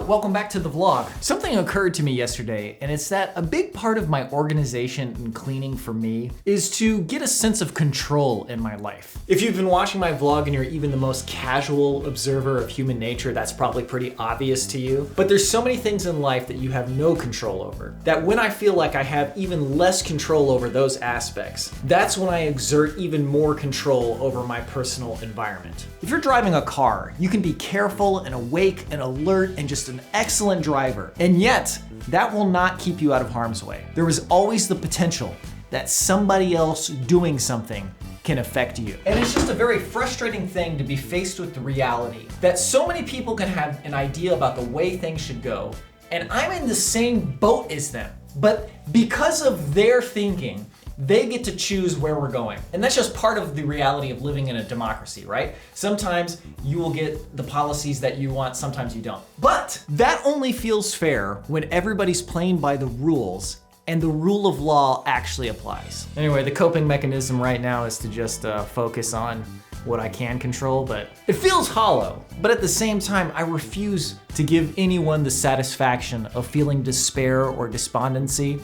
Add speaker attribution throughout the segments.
Speaker 1: welcome back to the vlog. Something occurred to me yesterday, and it's that a big part of my organization and cleaning for me is to get a sense of control in my life. If you've been watching my vlog and you're even the most casual observer of human nature, that's probably pretty obvious to you. But there's so many things in life that you have no control over, that when I feel like I have even less control over those aspects, that's when I exert even more control over my personal environment. If you're driving a car, you can be careful and awake and alert and just an excellent driver. And yet, that will not keep you out of harm's way. There is always the potential that somebody else doing something can affect you. And it's just a very frustrating thing to be faced with the reality that so many people can have an idea about the way things should go, and I'm in the same boat as them. But because of their thinking, they get to choose where we're going. And that's just part of the reality of living in a democracy, right? Sometimes you will get the policies that you want, sometimes you don't. But that only feels fair when everybody's playing by the rules and the rule of law actually applies. Anyway, the coping mechanism right now is to just focus on what I can control, but it feels hollow. But at the same time, I refuse to give anyone the satisfaction of feeling despair or despondency.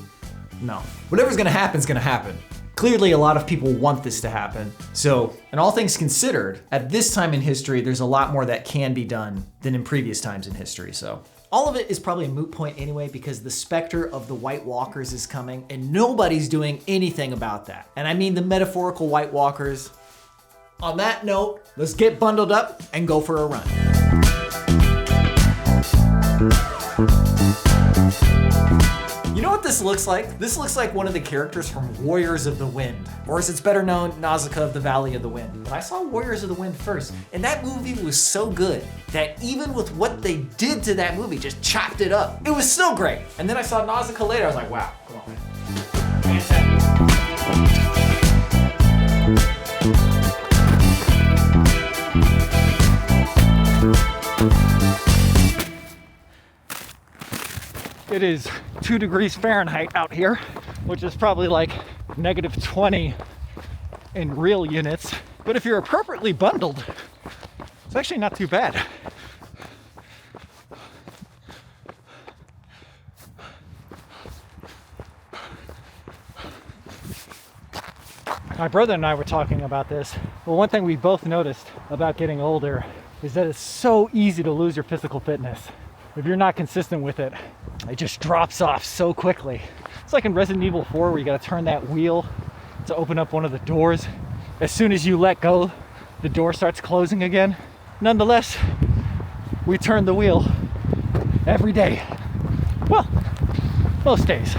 Speaker 1: No. Whatever's gonna happen is gonna happen. Clearly, a lot of people want this to happen. So, and all things considered, at this time in history, there's a lot more that can be done than in previous times in history, so. All of it is probably a moot point anyway, because the specter of the White Walkers is coming and nobody's doing anything about that. And I mean the metaphorical White Walkers. On that note, let's get bundled up and go for a run. You know what this looks like? This looks like one of the characters from Warriors of the Wind, or as it's better known, Nausicaa of the Valley of the Wind. But I saw Warriors of the Wind first, and that movie was so good that even with what they did to that movie, just chopped it up. It was so great. And then I saw Nausicaa later, I was like, wow, come on, man. It is 2 degrees Fahrenheit out here, which is probably like -20 in real units. But if you're appropriately bundled, it's actually not too bad. My brother and I were talking about this. Well, one thing we both noticed about getting older is that it's so easy to lose your physical fitness. If you're not consistent with it, it just drops off so quickly. It's like in Resident Evil 4 where you gotta turn that wheel to open up one of the doors. As soon as you let go, the door starts closing again. Nonetheless, we turn the wheel every day. Well, most days.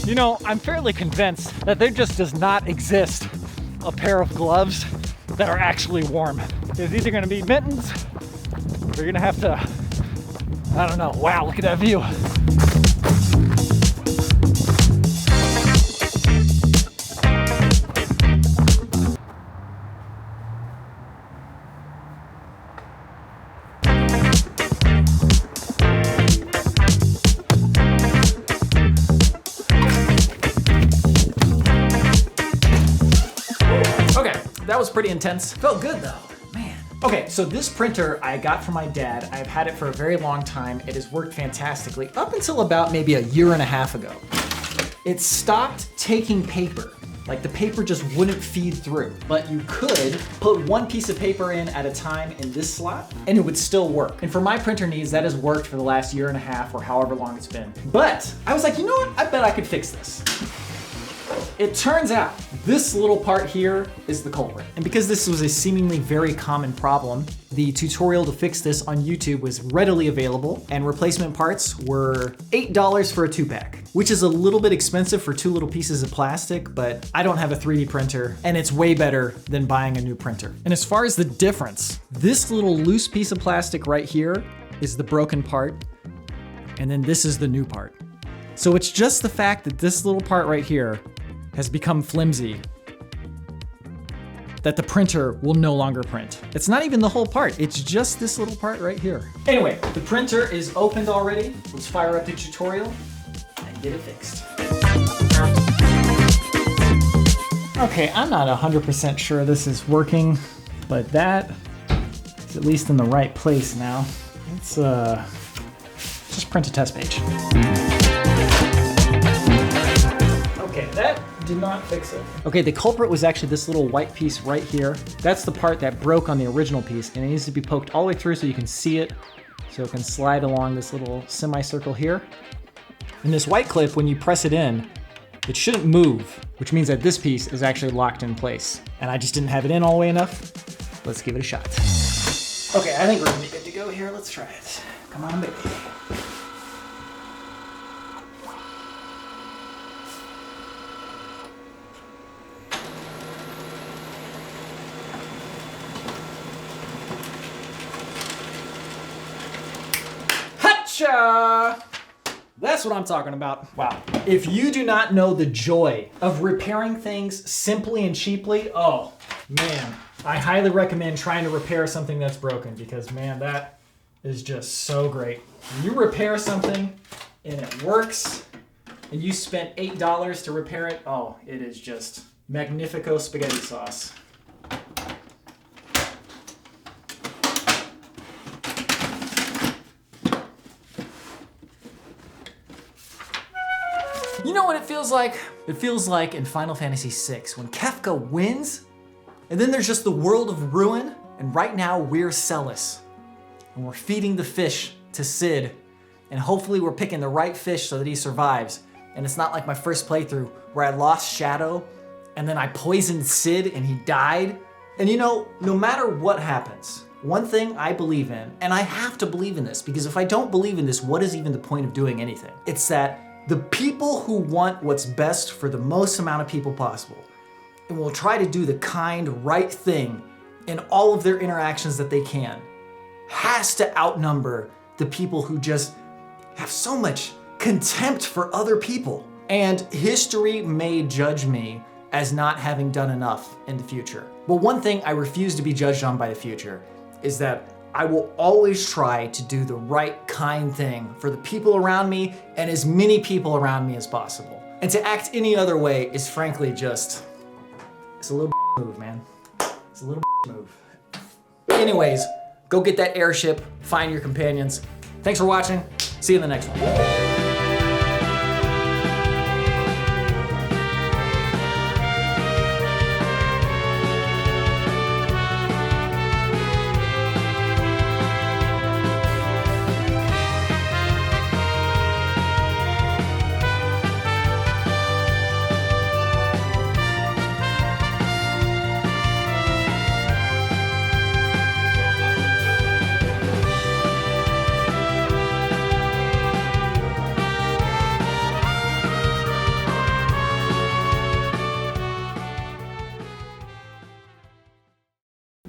Speaker 1: You know, I'm fairly convinced that there just does not exist a pair of gloves that are actually warm. It's either gonna be mittens, or you're gonna have to, I don't know, wow, look at that view. Okay, that was pretty intense. Felt good though. Okay, so this printer I got from my dad. I've had it for a very long time. It has worked fantastically up until about maybe a year and a half ago. It stopped taking paper. Like the paper just wouldn't feed through. But you could put one piece of paper in at a time in this slot and it would still work. And for my printer needs, that has worked for the last year and a half or however long it's been. But I was like, you know what? I bet I could fix this. It turns out this little part here is the culprit. And because this was a seemingly very common problem, the tutorial to fix this on YouTube was readily available, and replacement parts were $8 for a 2-pack, which is a little bit expensive for 2 little pieces of plastic, but I don't have a 3D printer, and it's way better than buying a new printer. And as far as the difference, this little loose piece of plastic right here is the broken part, and then this is the new part. So it's just the fact that this little part right here has become flimsy that the printer will no longer print. It's not even the whole part, it's just this little part right here. Anyway, the printer is opened already. Let's fire up the tutorial and get it fixed. Okay, I'm not 100% sure this is working, but that is at least in the right place now. Let's just print a test page. Okay, that did not fix it. Okay, the culprit was actually this little white piece right here. That's the part that broke on the original piece, and it needs to be poked all the way through so you can see it. So it can slide along this little semicircle here. And this white clip, when you press it in, it shouldn't move, which means that this piece is actually locked in place. And I just didn't have it in all the way enough. Let's give it a shot. Okay, I think we're gonna be good to go here. Let's try it. Come on, baby. Hatcha! That's what I'm talking about. Wow. If you do not know the joy of repairing things simply and cheaply, oh, man. I highly recommend trying to repair something that's broken because, man, that is just so great. When you repair something and it works and you spent $8 to repair it, oh, it is just magnifico spaghetti sauce. You know what it feels like? It feels like in Final Fantasy VI when Kefka wins, and then there's just the world of ruin, and right now we're Celes. And we're feeding the fish to Cid, and hopefully we're picking the right fish so that he survives. And it's not like my first playthrough where I lost Shadow, and then I poisoned Cid and he died. And you know, no matter what happens, one thing I believe in, and I have to believe in this, because if I don't believe in this, what is even the point of doing anything? It's that the people who want what's best for the most amount of people possible and will try to do the kind, right thing in all of their interactions that they can has to outnumber the people who just have so much contempt for other people. And history may judge me as not having done enough in the future. But one thing I refuse to be judged on by the future is that I will always try to do the right kind thing for the people around me and as many people around me as possible. And to act any other way is frankly just, it's a little move, man. It's a little move. Anyways, go get that airship, find your companions. Thanks for watching. See you in the next one.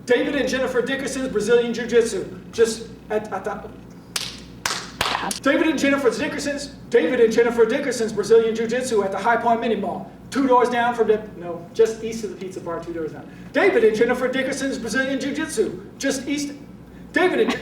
Speaker 2: David and Jennifer Dickerson's Brazilian Jiu-Jitsu. Just at the... David and Jennifer Dickerson's Brazilian Jiu-Jitsu at the High Point Mini Mall. 2 doors down from the... No, just east of the pizza bar, 2 doors down. David and Jennifer Dickerson's Brazilian Jiu-Jitsu. Just east... David and...